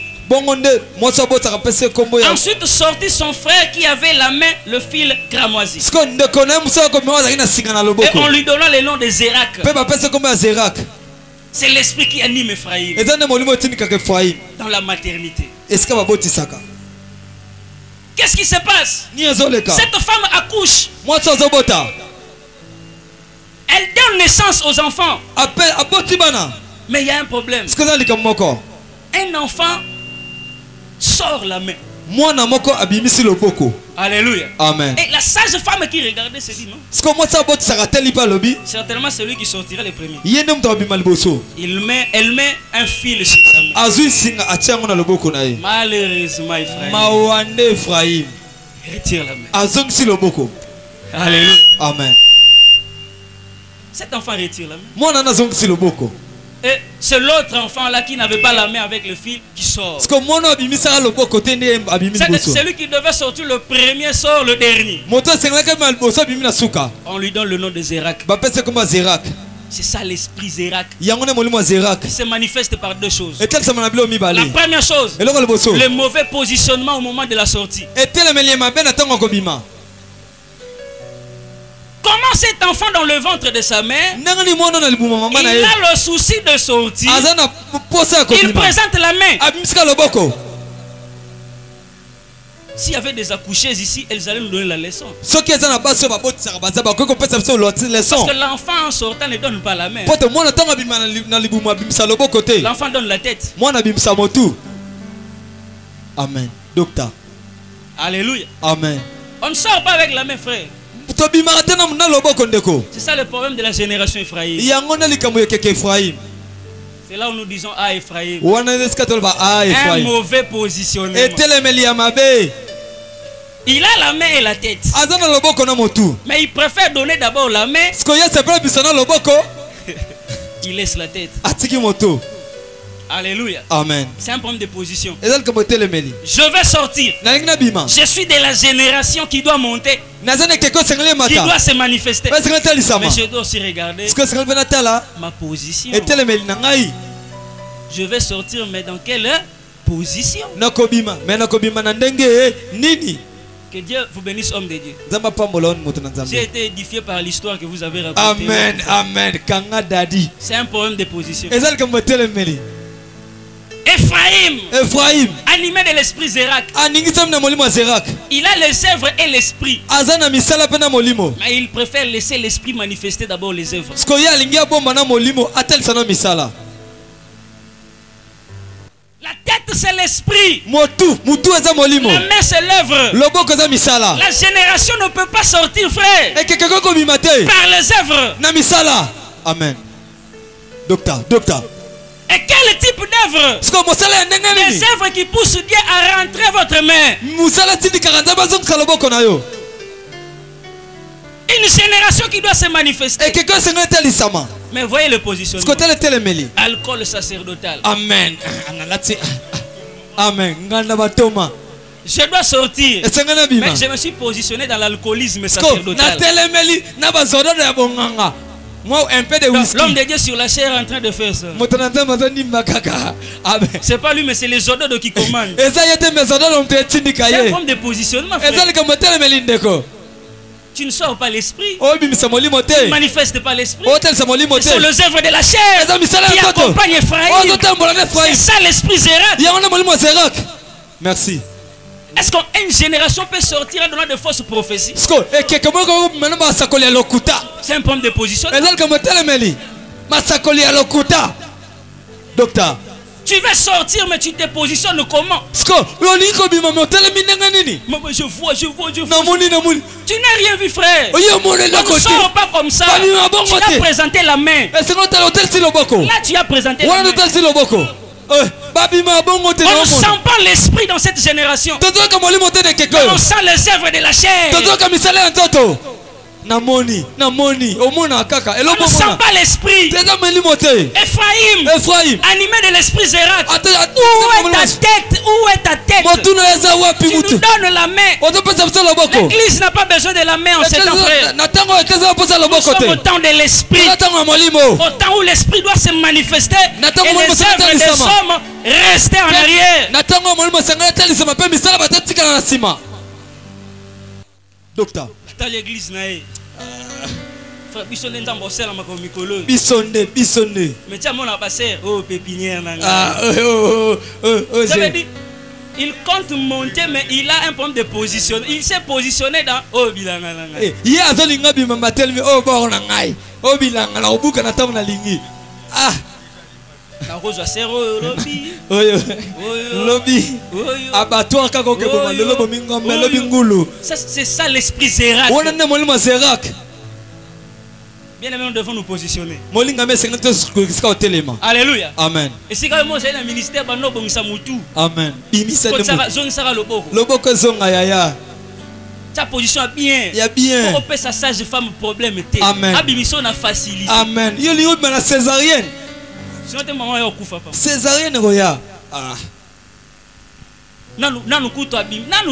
Ensuite sortit son frère qui avait la main le fil cramoisi. Et on lui donna le nom de Zérak. C'est l'esprit qui anime Ephraïm dans la maternité. Qu'est-ce qui se passe? Cette femme accouche. Elle donne naissance aux enfants. Mais il y a un problème. Un enfant sort la main. Alléluia. Amen. Et la sage femme qui regardait se dit non. Certainement celui qui sortira le premier. Elle met un fil sur sa main. Malheureusement Ephraïm retire la main. Alléluia. Amen. Cet enfant retire la main. Et c'est l'autre enfant là qui n'avait pas la main avec le fil qui sort. Celui qui devait sortir le premier sort le dernier. On lui donne le nom de Zérak. C'est ça l'esprit Zérak. Il se manifeste par deux choses. La première chose, le mauvais positionnement au moment de la sortie. Comment cet enfant dans le ventre de sa mère, il a le souci de sortir, il présente la main. S'il y avait des accoucheuses ici, elles allaient nous donner la leçon. Parce que l'enfant en sortant ne donne pas la main. L'enfant donne la tête. Amen. Docteur. Alléluia. Amen. On ne sort pas avec la main, frère. C'est ça le problème de la génération Ephraïm. C'est là où nous disons ah Ephraïm. Un mauvais positionnement. Il a la main et la tête. Mais il préfère donner d'abord la main il laisse la tête. Atiki moto. Alléluia. Amen. C'est un problème de position. Je vais sortir. Je suis de la génération qui doit monter, qui doit se manifester. Mais je dois aussi regarder ma position. Je vais sortir, mais dans quelle position? Que Dieu vous bénisse, homme de Dieu. J'ai été édifié par l'histoire que vous avez racontée. Amen, amen. C'est un problème de position. Ephraïm, animé de l'esprit Zérak, il a les œuvres et l'esprit, mais il préfère laisser l'esprit manifester d'abord les œuvres. La tête c'est l'esprit, la main c'est l'œuvre. La génération ne peut pas sortir, frère, par les œuvres. Amen. Docteur. Et quel type d'œuvre? Les œuvres qui poussent Dieu à rentrer votre main. Une génération qui doit se manifester. Mais voyez le positionnement. Alcool sacerdotal. Amen. Amen. Je dois sortir. Mais je me suis positionné dans l'alcoolisme sacerdotal. L'homme de Dieu sur la chair est en train de faire ça. C'est pas lui, mais c'est les ordres qui commandent. C'est un forme de positionnement, frère. Tu ne sors pas l'esprit. Tu ne manifestes pas l'esprit. Ce sont les œuvres de la chair qui accompagnent Ephraïm. C'est ça l'esprit Zérak. Merci. Est-ce qu'une génération peut sortir en donnant de fausses prophéties? C'est un problème de position. Docteur, tu veux sortir, mais tu te positionnes comment? Je vois. Tu n'as rien vu, frère. On ne sort pas comme ça. Tu as présenté la main. Là, tu as présenté la main. On ne sent pas l'esprit dans cette génération. On sent les œuvres de la chair. On ne sent pas l'esprit. Ephraïm, animé de l'esprit Zérak. Où est ta tête? Où est ta tête? Tu nous donnes la main. L'église n'a pas besoin de la main en ce temps, frère. Nous sommes au temps de l'esprit. Au temps où l'esprit doit se manifester et les œuvres des hommes rester en arrière. Docteur, l'église n'a frère bisonne ndambo sela mako mikolo bisonne mais tiens mon abassé oh pépinière nanga ça veut dire il compte monter mais il a un problème de position. Il s'est positionné dans oh bilanga nanga ye azolinga bimamba telmi oh borona ngai oh bilanga la obuka na tamu na lingi na roza sero lobby lobby abattoir kako ke boma lobo mingombe lobby ngulu. Ça c'est ça l'esprit Zérak. On a molimo Zérak. Bien aimé, nous devons nous positionner. Alléluia. Amen. Et si quand même c'est un ministère bano bongisa mutu. Amen. Imisa zone sara loboko. Loboko zonga yaya. Ta position bien. Ya bien. Pour sa sage femme problème té. Amen. Abimission na facilité. Amen. Yo li na la césarienne. Sinon te maman yo kufa pa. Césarienne roya. Ah. Nanu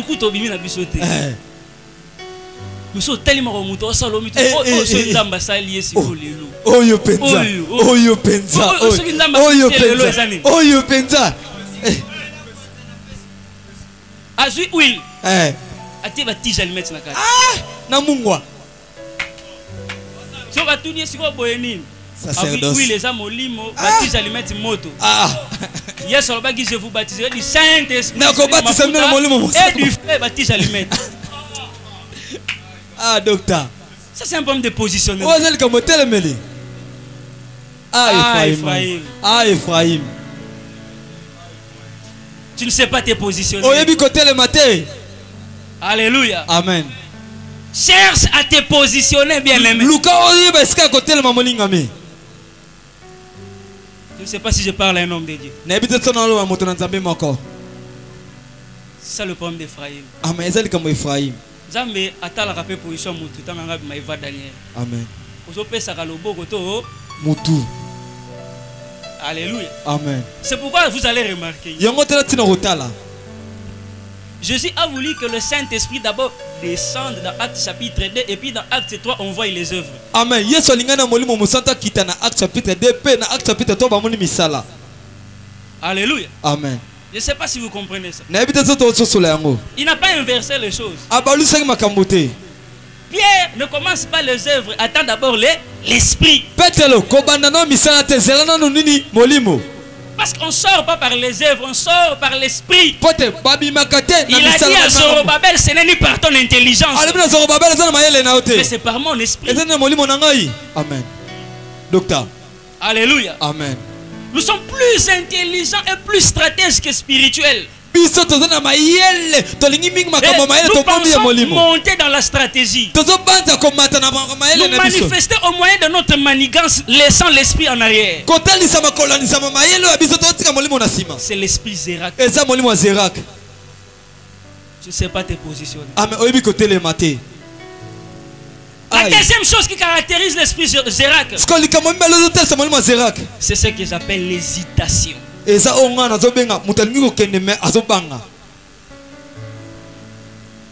kuto bimi na bisote. Nous sommes tellement remontés au salon. Oyo penza. Azui huile. Ati ba tige aliment na kati. Na mungwa. So ba tuni siko boyeni. Sacerdoce. Huile eza molimo, ba tige aliment moto. Yes, on va je vous baptiser du Saint-Esprit. Et du feu ba tige aliment. Ah, docteur. Ça, c'est un problème de positionnement. Ephraïm. Tu ne sais pas te positionner. Alléluia. Amen. Cherche à te positionner, bien aimé. Je ne sais pas si je parle à un homme de Dieu. C'est ça le problème d'Ephraïm. Amen. Zambe atala kapé position mutu tanga ngabi maiva Daniel. Amen. Ozo pesa ka loboko to mutu. Alléluia. Amen. C'est pourquoi vous allez remarquer. Jésus a voulu que le Saint-Esprit d'abord descende dans Actes chapitre 2 et puis dans Actes 3 on voit les œuvres. Amen. Yesu alingana molimo musanta kita na Actes chapitre 2 pe na Actes chapitre 3 ba moni misala. Alléluia. Amen. Je ne sais pas si vous comprenez ça. Il n'a pas inversé les choses. Pierre ne commence pas les œuvres, attend d'abord l'esprit. Parce qu'on ne sort pas par les œuvres, on sort par l'esprit. Il a dit à Zorobabel, ce n'est ni par ton intelligence, mais c'est par mon esprit. Amen. Docteur. Alléluia. Amen. Nous sommes plus intelligents et plus stratèges que spirituels. Nous pensons monter dans la stratégie. Nous manifester au moyen de notre manigance, laissant l'esprit en arrière. C'est l'esprit Zérak. Je ne sais pas te positionner. La deuxième chose qui caractérise l'esprit Zérak, c'est ce que j'appelle l'hésitation.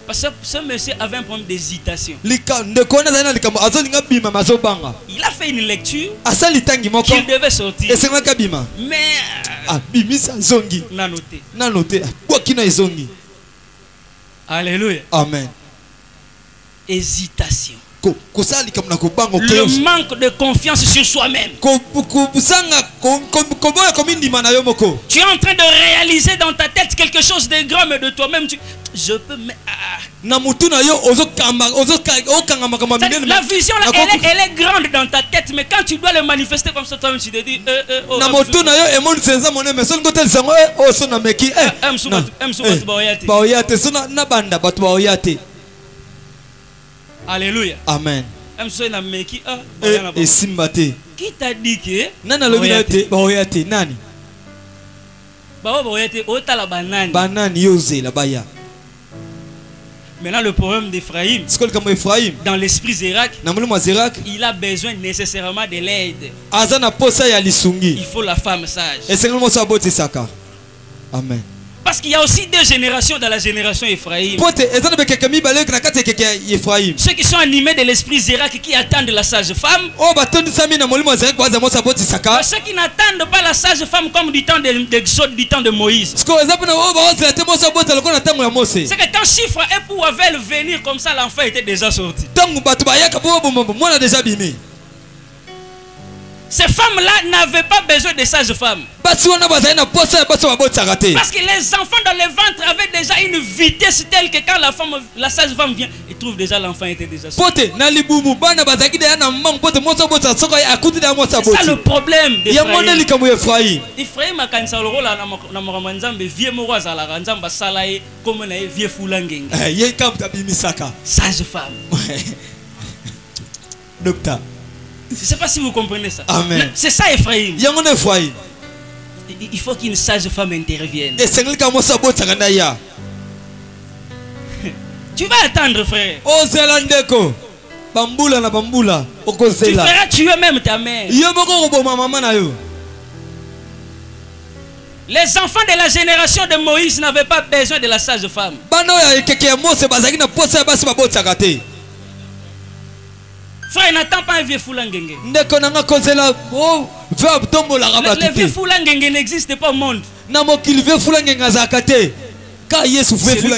Parce que ce monsieur avait un problème d'hésitation. Il a fait une lecture qu'il devait sortir. Mais n'a noté. Alléluia. Amen. Hésitation. Le manque de confiance sur soi-même. Tu es en train de réaliser dans ta tête quelque chose de grand, mais de toi-même, je peux. La vision là, elle est grande dans ta tête, mais quand tu dois le manifester comme ça, toi-même, tu te dis. Alléluia. Amen. Qui t'a dit que nani? Maintenant le problème d'Ephraïm, dans l'esprit Zérak, il a besoin nécessairement de l'aide. Il faut la femme sage. Amen. Parce qu'il y a aussi deux générations dans la génération Ephraïm. Ceux qui sont animés de l'esprit Zérak qui attendent la sage femme. Ceux qui n'attendent pas la sage femme comme du temps d'Exode, du temps de Moïse. C'est que quand chiffre et pour veulent venir comme ça, l'enfant était déjà sorti. Ces femmes-là n'avaient pas besoin de sages-femmes. Parce que les enfants dans le ventre avaient déjà une vitesse telle que quand la sage-femme vient, ils trouvent déjà l'enfant était déjà sorti. C'est ça le problème d'Ephraïm. Ephraïm a quand le rôle na moramanzambe vieux moraza la ranzamba salaye comme na vieux fulangeng. Sage-femme. Docteur. Je ne sais pas si vous comprenez ça. Amen. C'est ça Ephraïm. Il faut qu'une sage femme intervienne. Tu vas attendre, frère. Tu feras tuer même ta mère. Les enfants de la génération de Moïse n'avaient pas besoin de la sage femme. Frère, n'attends pas un vieux foulangenge. Le vieux foulangenge n'existe pas au monde. Celui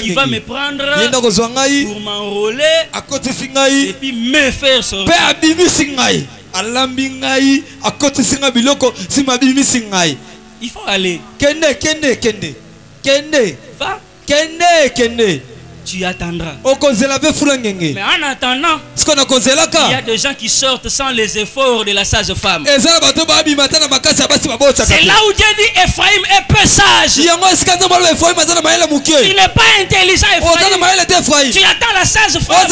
qui va me prendre pour m'enrôler et puis me faire sortir. Il faut aller. Va. Tu attendras. Mais en attendant, il y a des gens qui sortent sans les efforts de la sage femme. C'est là où Dieu dit Ephraïm est peu sage. Tu n'es pas intelligent, Ephraïm. Tu attends la sage femme.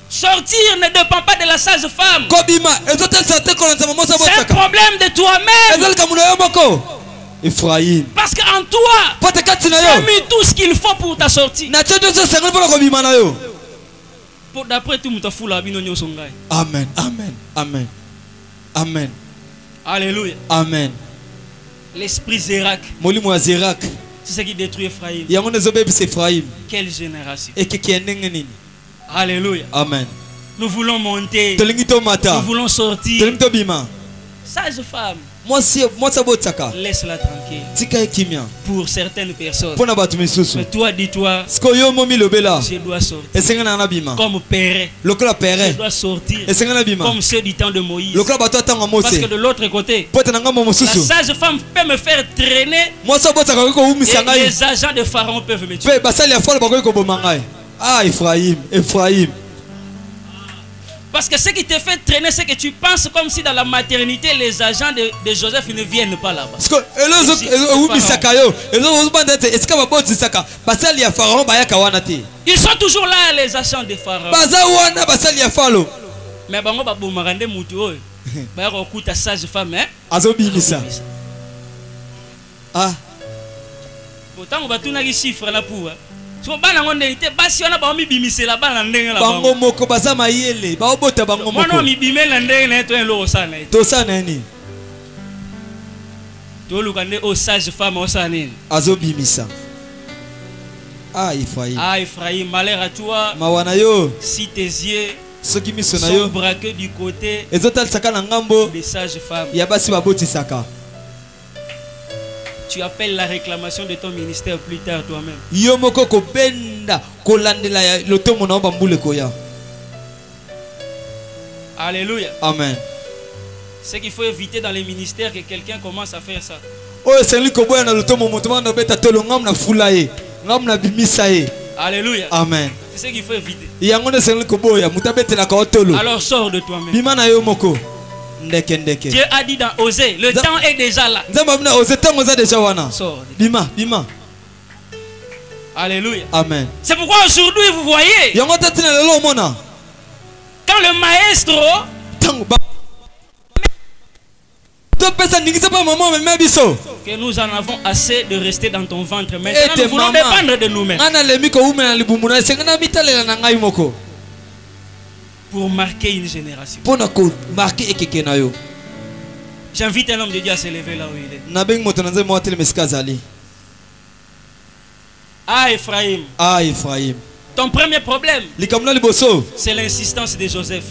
Sortir ne dépend pas de la sage femme. C'est un problème de toi-même. Ephraïm. Parce qu'en toi, tu as mis tout ce qu'il faut pour ta sortie. D'après tout, Amen, amen, amen, amen. Alléluia. Amen. L'esprit Zérak. Molimo ya Zérak. C'est ce qui détruit Ephraïm. Yango nezobebisa Ephraïm. Quelle génération. Ekeke ndenge nini. Alléluia. Amen. Nous voulons monter. Tolingi to mata. Nous voulons sortir. Tolingi to bima. Sage femme. Moi ça botaka. Laisse-la tranquille. Tika ekimia. Pour certaines personnes. Pona batu misusu. Mais toi, dis-toi. Sko yo momi lobela. Je dois sortir. Esengana na bima. Comme père. Lokola père. Je dois sortir. Esengana bima. Comme ceux du temps de Moïse. Lokola bato atanga Mose. Parce que de l'autre côté, la sage femme peut me faire traîner. Et les agents de Pharaon peuvent me tuer. Ah, Ephraïm, Ephraïm. Parce que ce qui te fait traîner, c'est que tu penses comme si dans la maternité, les agents de Joseph ne viennent pas là-bas. Ils sont toujours là, les agents de Pharaon. Mais bango ba bomarande mutu oyo. Ba ko kuta sage femme hein. Azobimisa. Ah. Pourtant on va tourner les chiffres là pour. So bana ngonde ite basi wana ba mi bimisela bana ndenge la bango moko baza mayele ba obota bango moko. Mwana mi bimela ndenge na to lo sana ite. To sana ni. To lukande o sage femme o sana ni. Azobimisa. Ah Ephraïm. Ah Ephraïm, malheur à toi. Mawana yo. Si tes yeux sont braqués du côté des sages femmes. Tu appelles la réclamation de ton ministère plus tard toi-même. Alléluia. Amen. Ce qu'il faut éviter dans les ministères, que quelqu'un commence à faire ça. Alléluia. Amen. C'est ce qu'il faut éviter. Alors sors de toi-même. Dieu a dit dans Osée, le temps est déjà là. Sors. Bima. Alléluia. Amen. C'est pourquoi aujourd'hui vous voyez, quand le maestro que nous en avons assez de rester dans ton ventre. Maintenant nous voulons dépendre de nous-mêmes. Pour marquer une génération. J'invite un homme de Dieu à se lever là où il est. Ah Ephraïm. Ah Ephraïm. Ton premier problème, c'est l'insistance de Joseph.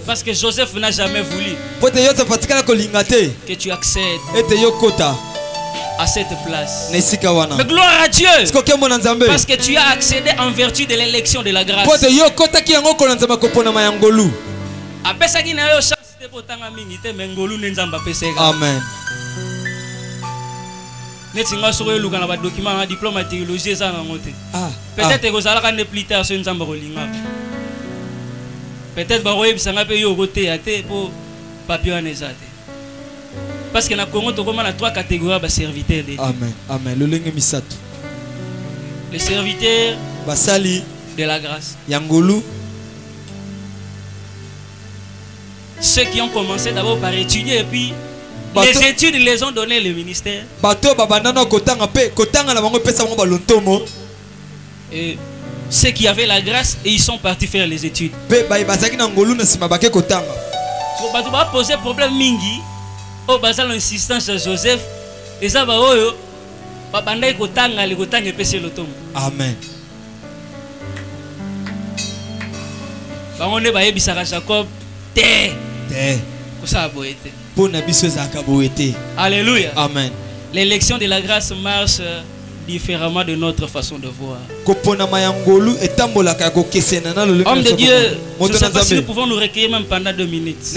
Parce que Joseph n'a jamais voulu que tu accèdes à cette place. Mais gloire à Dieu, parce que tu as accédé en vertu de l'élection de la grâce. Amen. Peut-être que vous allez plus tard sur une zamba. Peut-être que vous allez pour papier. Parce que dans le Congo, il y a 3 catégories de serviteurs. Amen. Amen. Les serviteurs de la grâce. Ceux qui ont commencé d'abord par étudier et puis les études les ont donné le ministère. Et ceux qui avaient la grâce et ils sont partis faire les études. On va poser problème mingi. Au basal l'insistance de Joseph et ça va oyo babanda ikotanga likotanga epese lotomo. Amen. Bango ne bayebisaka Jacob te kosa boete. Pona biso ezaka boete. Alléluia. Amen. L'élection de la grâce marche différemment de notre façon de voir. Homme de Dieu, je ne sais pas si nous pouvons nous recueillir même pendant 2 minutes.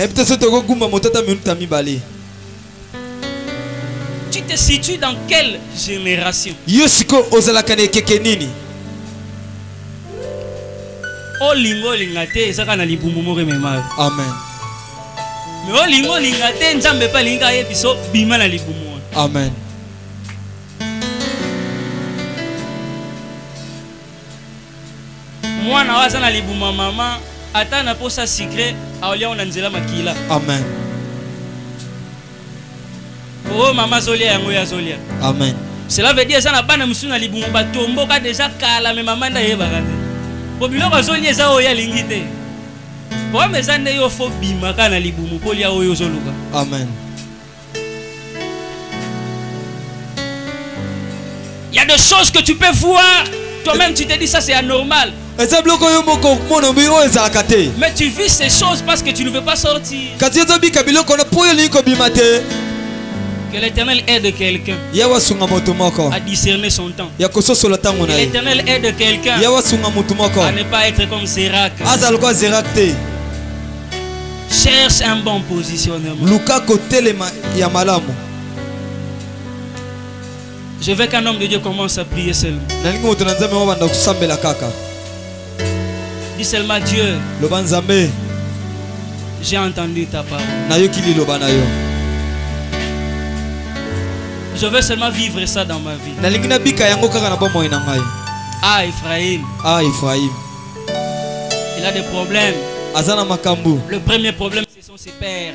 Tu te situes dans quelle génération? Olingo lingate ezaka na libumu moko memaro. Amen. Mais olingo lingate nzambe pa linga yebiso bima na libumu. Amen. Mwana waza na libumu mama ata na posa secret aolia ona nzela makila. Amen. Oh maman zolia yango ya zolia. Amen. Cela veut dire ça na bana musuna libumu batomboka déjà kala mais maman na yeba kande. Po biloko zolia za oya lingite. Amen. Il y a des choses que tu peux voir, toi-même tu te dis ça c'est anormal. Mais tu vis ces choses parce que tu ne veux pas sortir. Que l'Éternel aide quelqu'un à discerner son temps. Que l'Éternel aide quelqu'un à ne pas être comme Sirac. Cherche un bon positionnement. Je veux qu'un homme de Dieu commence à prier seulement. Dis seulement Dieu. J'ai entendu ta parole. Je veux seulement vivre ça dans ma vie. Ah, Ephraïm. Il a des problèmes. Le premier problème, ce sont ses pères.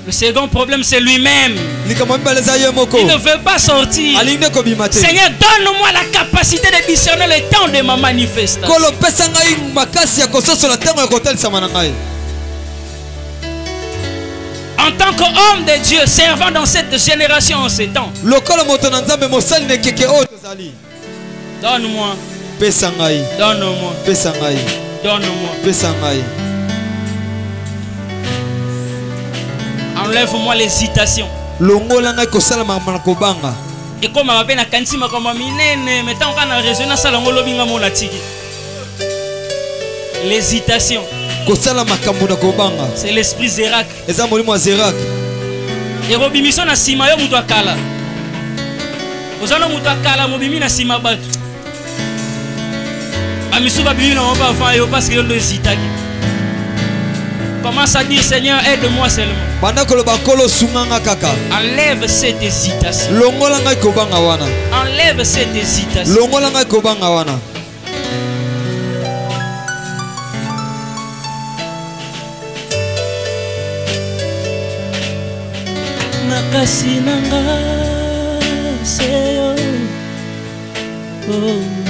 Le second problème, c'est lui-même. Il ne veut pas sortir. Seigneur, donne-moi la capacité de discerner le temps de ma manifestation. En tant qu'homme de Dieu, servant dans cette génération en ces temps, donne-moi. Donne-moi. Donne-moi. Enlève-moi l'hésitation. Et comme ma peine à Kantima comme minene, mais tant qu'on a raisonné ça, l'hésitation. C'est l'esprit Zérak. Et Robimison na sima yo mutu akala. Ozana mutu akala mobimi na sima batu. Amisu ba bibi na mba fa yo parce que yo hésitaki. Commence à dire Seigneur, aide-moi seulement. Enlève cette hésitation. Enlève cette hésitation. Makasi nanga seyo. Oh.